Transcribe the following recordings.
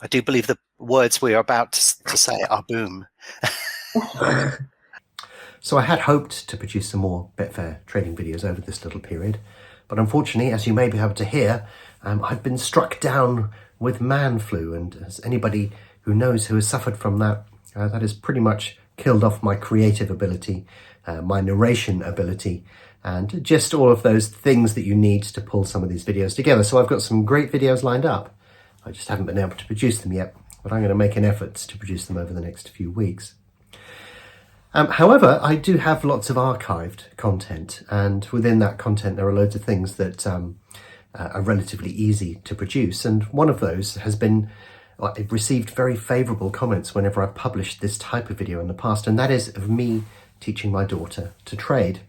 I do believe the words we are about to say are boom. So I had hoped to produce some more Betfair trading videos over this little period, but unfortunately, as you may be able to hear, I've been struck down with man flu, and as anybody who knows who has suffered from that, that has pretty much killed off my creative ability, my narration ability, and just all of those things that you need to pull some of these videos together. So I've got some great videos lined up. I just haven't been able to produce them yet, but I'm going to make an effort to produce them over the next few weeks. However, I do have lots of archived content, and within that content there are loads of things that are relatively easy to produce, and one of those has been, I've received very favourable comments whenever I've published this type of video in the past, and that is of me teaching my daughter to trade.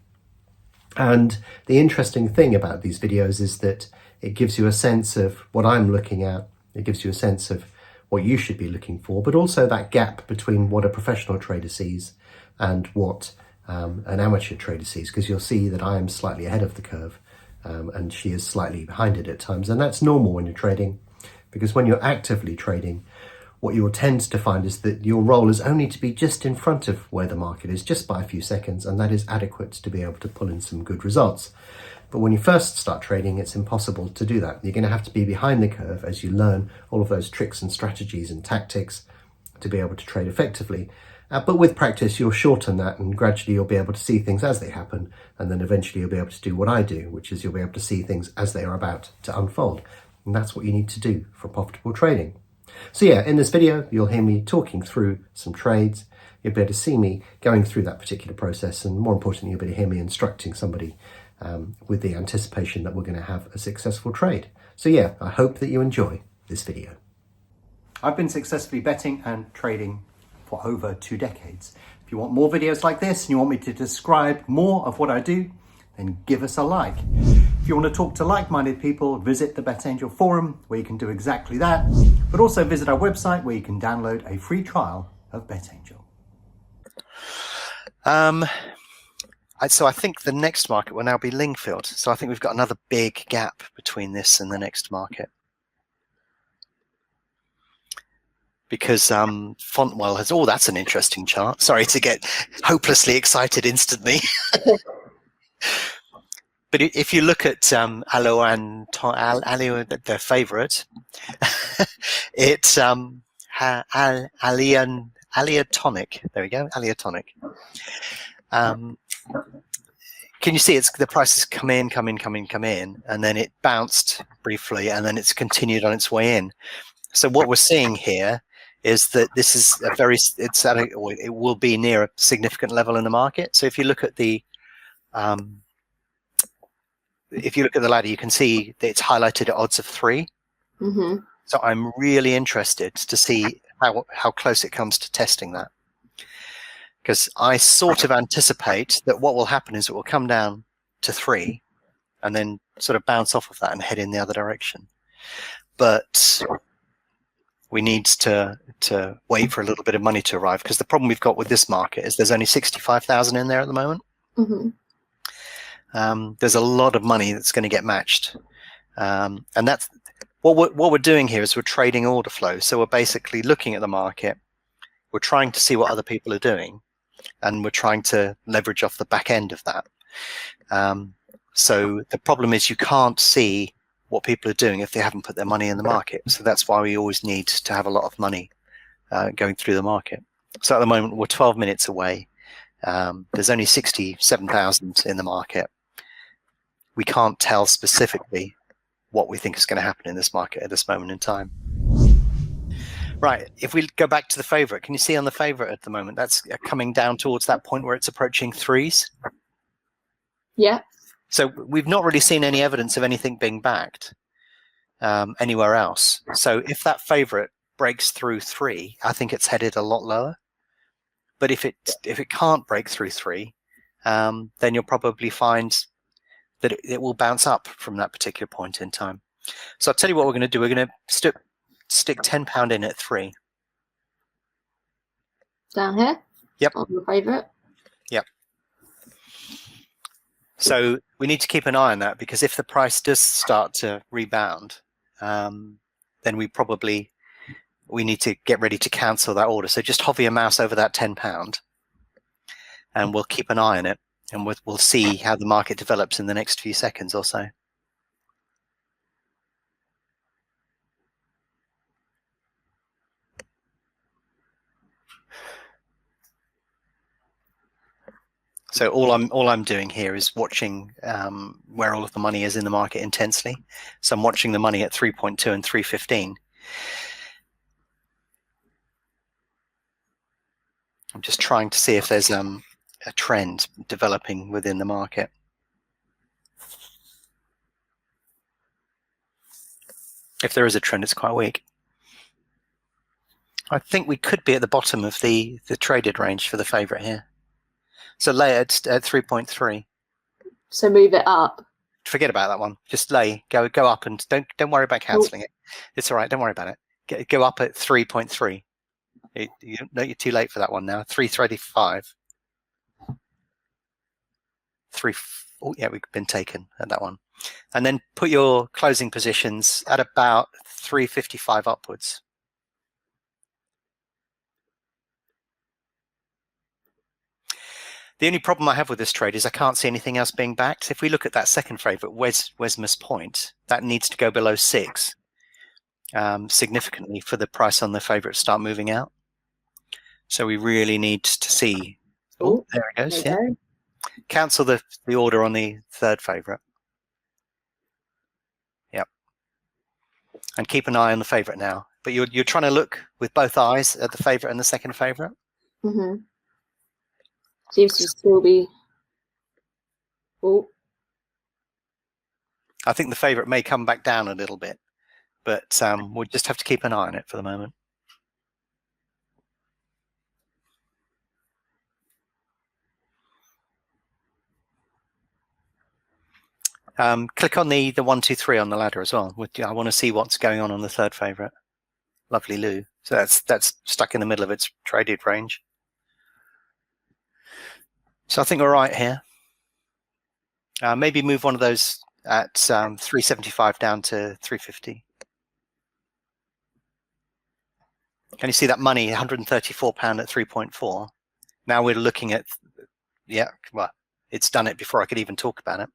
And the interesting thing about these videos is that it gives you a sense of what I'm looking at, it gives you a sense of what you should be looking for, but also that gap between what a professional trader sees and what an amateur trader sees, because you'll see that I am slightly ahead of the curve and she is slightly behind it at times. And that's normal when you're trading, because when you're actively trading, what you'll tend to find is that your role is only to be just in front of where the market is, just by a few seconds, and that is adequate to be able to pull in some good results. But when you first start trading, it's impossible to do that. You're going to have to be behind the curve as you learn all of those tricks and strategies and tactics to be able to trade effectively. But with practice, you'll shorten that, and gradually you'll be able to see things as they happen. And then eventually you'll be able to do what I do, which is you'll be able to see things as they are about to unfold. And that's what you need to do for profitable trading. So yeah, in this video, you'll hear me talking through some trades. You'll be able to see me going through that particular process. And more importantly, you'll be able to hear me instructing somebody with the anticipation that we're going to have a successful trade. So yeah, I hope that you enjoy this video. I've been successfully betting and trading for over 2 decades. If you want more videos like this and you want me to describe more of what I do, then give us a like. If you want to talk to like-minded people, visit the BetAngel forum where you can do exactly that, but also visit our website where you can download a free trial of BetAngel. So I think the next market will now be Lingfield. So I think we've got another big gap between this and the next market. Because Fontwell has, oh, that's an interesting chart. Sorry to get hopelessly excited instantly. But if you look at Alio, their favorite, it's Aliatonic. There we go, Aliatonic. Can you see it's the prices come in, and then it bounced briefly, and then it's continued on its way in. So what we're seeing here is that this is a very, it will be near a significant level in the market. So if you look at the ladder, you can see that it's highlighted at odds of 3. Mm-hmm. So I'm really interested to see how close it comes to testing that, because I sort of anticipate that what will happen is it will come down to 3 and then sort of bounce off of that and head in the other direction. But we need to wait for a little bit of money to arrive, because the problem we've got with this market is there's only 65,000 in there at the moment. Mm-hmm. There's a lot of money that's going to get matched, and that's what we're doing here is we're trading order flow. So we're basically looking at the market, we're trying to see what other people are doing, and we're trying to leverage off the back end of that. So the problem is you can't see what people are doing if they haven't put their money in the market. So that's why we always need to have a lot of money going through the market. So at the moment we're 12 minutes away. There's only 67,000 in the market. We can't tell specifically what we think is going to happen in this market at this moment in time. Right, if we go back to the favorite, can you see on the favorite at the moment, that's coming down towards that point where it's approaching 3s? Yeah. So we've not really seen any evidence of anything being backed anywhere else. So if that favorite breaks through 3, I think it's headed a lot lower. But if it can't break through 3, then you'll probably find that it will bounce up from that particular point in time. So I'll tell you what we're going to do. We're going to stick £10 in at 3. Down here? Yep. On the favorite? Yep. So we need to keep an eye on that, because if the price does start to rebound, then we probably we need to get ready to cancel that order. So just hover your mouse over that £10 and we'll keep an eye on it, and we'll see how the market develops in the next few seconds or so. So all I'm doing here is watching where all of the money is in the market intensely. So I'm watching the money at 3.2 and 3.15. I'm just trying to see if there's a trend developing within the market. If there is a trend, it's quite weak. I think we could be at the bottom of the traded range for the favorite here. So lay it at 3.3. So move it up. Forget about that one. Just go up, and don't worry about cancelling it. It's all right. Don't worry about it. Go up at 3.3. You're too late for that one now. 3.35. Oh yeah, we've been taken at that one. And then put your closing positions at about 3.55 upwards. The only problem I have with this trade is I can't see anything else being backed. If we look at that second favourite, Wesmer's Point, that needs to go below 6 significantly for the price on the favourite to start moving out. So we really need to see. Oh, there it goes. Yeah. Cancel the order on the third favourite. Yep. And keep an eye on the favourite now. But you're trying to look with both eyes at the favourite and the second favourite. Mm-hmm. Seems to still be. Oh. I think the favourite may come back down a little bit, but we'll just have to keep an eye on it for the moment. Click on the 1, 2, 3 on the ladder as well. I want to see what's going on the third favourite. Lovely Lou. So that's stuck in the middle of its traded range. So I think we're right here. Maybe move one of those at 3.75 down to 3.50. Can you see that money? £134 at 3.4. Now we're looking at, yeah, well, it's done it before I could even talk about it.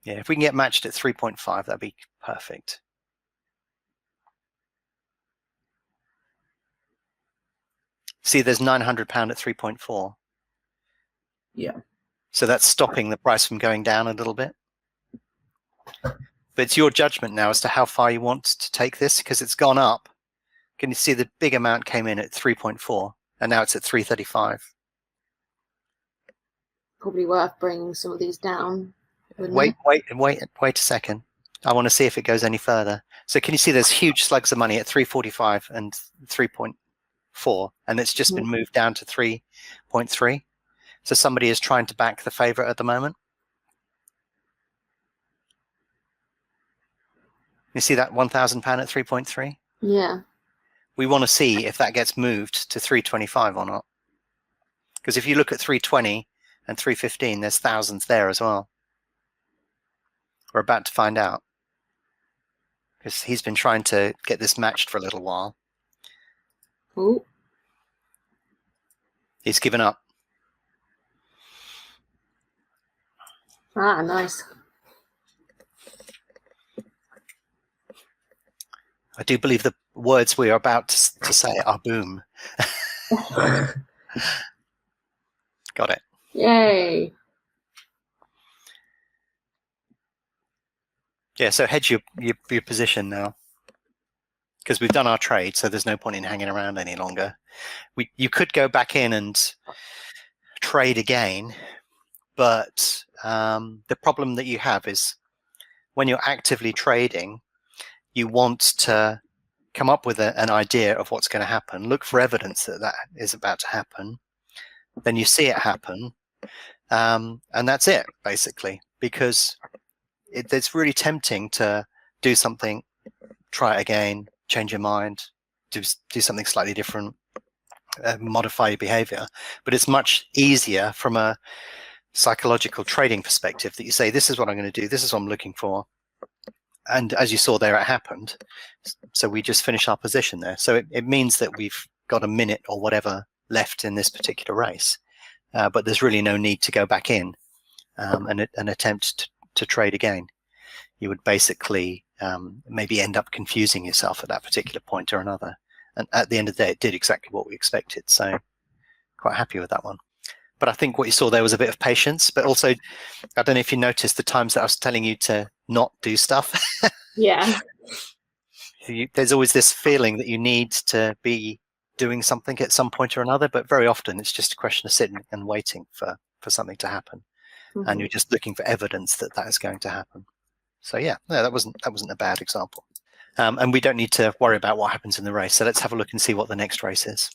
Yeah, if we can get matched at 3.5, that'd be perfect. See, there's £900 at 3.4. Yeah. So that's stopping the price from going down a little bit. But it's your judgment now as to how far you want to take this, because it's gone up. Can you see the big amount came in at 3.4 and now it's at 3.35? Probably worth bringing some of these down. Wait a second. I want to see if it goes any further. So can you see there's huge slugs of money at 3.45 and 3.4, and it's just been moved down to 3.3. So somebody is trying to back the favorite at the moment. You see that £1,000 at 3.3? Yeah. We want to see if that gets moved to 3.25 or not. Because if you look at 3.20 and 3.15, there's thousands there as well. We're about to find out. Because he's been trying to get this matched for a little while. Oh. He's given up. Ah, nice. I do believe the words we are about to say are boom. Got it. Yay. Yeah, so hedge your position now. Because we've done our trade, so there's no point in hanging around any longer. You could go back in and trade again, but the problem that you have is when you're actively trading, you want to come up with an idea of what's going to happen, look for evidence that that is about to happen, then you see it happen, and that's it, basically, because it's really tempting to do something, try it again, change your mind, do something slightly different, modify your behavior. But it's much easier from a psychological trading perspective that you say, this is what I'm going to do, this is what I'm looking for, And as you saw there, it happened. So we just finished our position there. So it means that we've got a minute or whatever left in this particular race, but there's really no need to go back in and attempt to trade again. You would basically maybe end up confusing yourself at that particular point or another. And at the end of the day, it did exactly what we expected. So quite happy with that one. But I think what you saw there was a bit of patience, but also, I don't know if you noticed the times that I was telling you to not do stuff. Yeah. There's always this feeling that you need to be doing something at some point or another, but very often it's just a question of sitting and waiting for something to happen. Mhm. And you're just looking for evidence that that is going to happen. So yeah, no, that wasn't a bad example. And we don't need to worry about what happens in the race. So let's have a look and see what the next race is.